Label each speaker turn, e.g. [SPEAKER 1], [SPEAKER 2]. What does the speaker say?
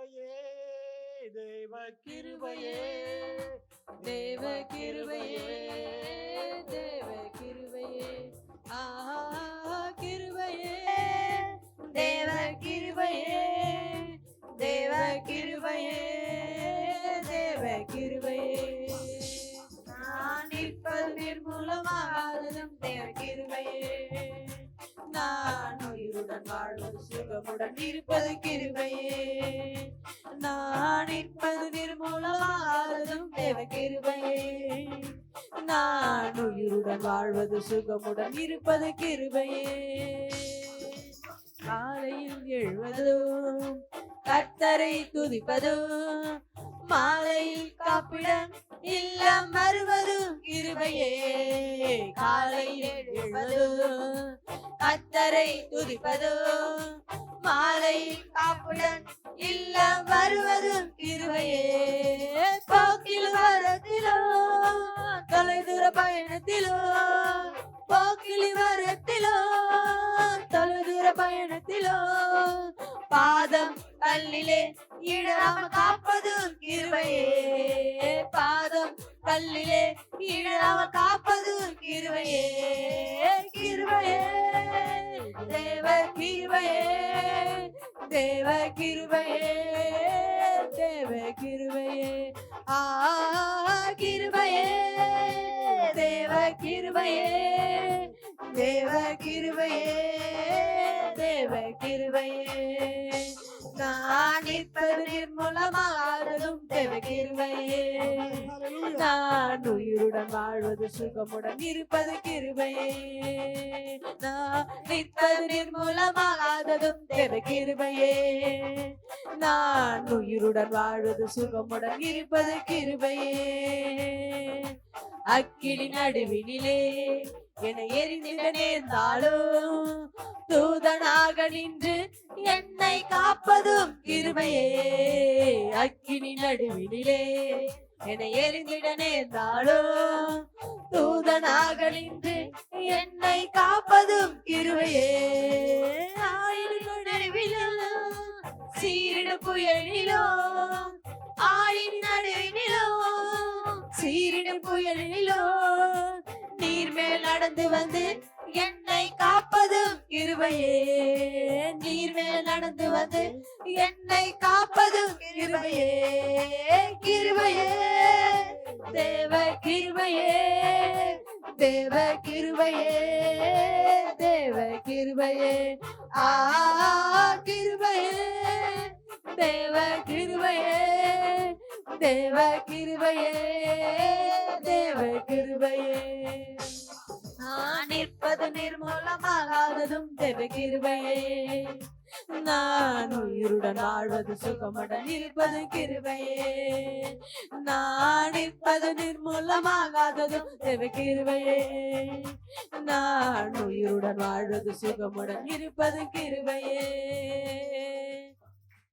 [SPEAKER 1] தேவ கிருபையே,
[SPEAKER 2] தேவ கிருபையே, தேவ கிருபையே, ஆஹா கிருபையே, தேவ கிருபையே, தேவ கிருபையே, தேவ கிருபையே. நான் நிற்பது நிர்மூலமாகாததும் தேவ கிருபையே, நான் உயிருடன் வாழ்வது சுகமுடன் இருப்பது கிருபையே, நான் நிற்பது நிர்மூலமாகாததும் தேவ கிருபையே, நான் உயிருடன் வாழ்வது சுகமுடன் இருப்பது கிருபையே. காலையில் எழுவதும் கர்த்தரை துதிப்பதும், மாலையில் காப்பிடம் இல்லம் வருவதும் கிருபையே. காலையில் எழுவதும் கர்த்தரை துதிப்பதும், மாலையில் காப்புடன் இல்லம் வருவதும் கிருபையே. போக்கில் வரத்திலோ தொலைதூர பயணத்திலோ, போக்கில் வரத்திலோ தொலைதூர பயணத்திலோ, பாதம் கல்லிலே இடாம காப்பதும் கிருபையே. பாதம் கல்லிலே இடாம காப்பதும் கிருபையே. கிருபையே, தேவ கிருபையே, தேவ கிருபையே, தேவ கிருபையே, ஆ கிருபையே, தேவ கிருபையே, தேவ கிருபையே, தேவ கிருபையே. நான் நிற்பது நிர்மூலமாகாததும் தேவ கிருபையே, நான் உயிருடன் வாழ்வது சுகமுடன் இருப்பது கிருபையே. நான் நிற்பது நிர்மூலமாகாததும் தேவ கிருபையே, நான் உயிருடன் வாழ்வது சுகமுடன் இருப்பது கிருபையே. அக்கினி நடுவினிலே என எரிந்திட நேர்ந்தாலும், தூதனாக நின்று என்னை காப்பதும் கிருபையே. அக்கினி நடுவினிலே என எரிந்திட நேர்ந்தாலும், தூதனாக நின்று என்னை காப்பதும் கிருபையே. ஆயிரம் நடுவிலோ சீரிட புயலிலோ, ஆயின் நடுவினிலோ சீரிட புயலிலோ, நீர் மேல் நடந்து வந்து என்னை காப்பதும் கிருபையே. நீர் மேல் நடந்து வந்து என்னை காப்பதும் கிருபையே. கிருபையே, தேவ கிருபையே, தேவ கிருபையே, தேவ கிருபையே, ஆ கிருபையே, தேவ கிருபையே, தேவ கிருபையே, தேவ கிருபையே. நான் நிற்பது நிர்மூலமாகாததும் தேவ கிருபையே, நான் உயிருடன் வாழ்வது சுகமுடன் இருப்பது கிருபையே. நான் நிற்பது நிர்மூலமாகாததும் தேவ கிருபையே, நான் உயிருடன் வாழ்வது சுகமுடன் இருப்பது கிருபையே.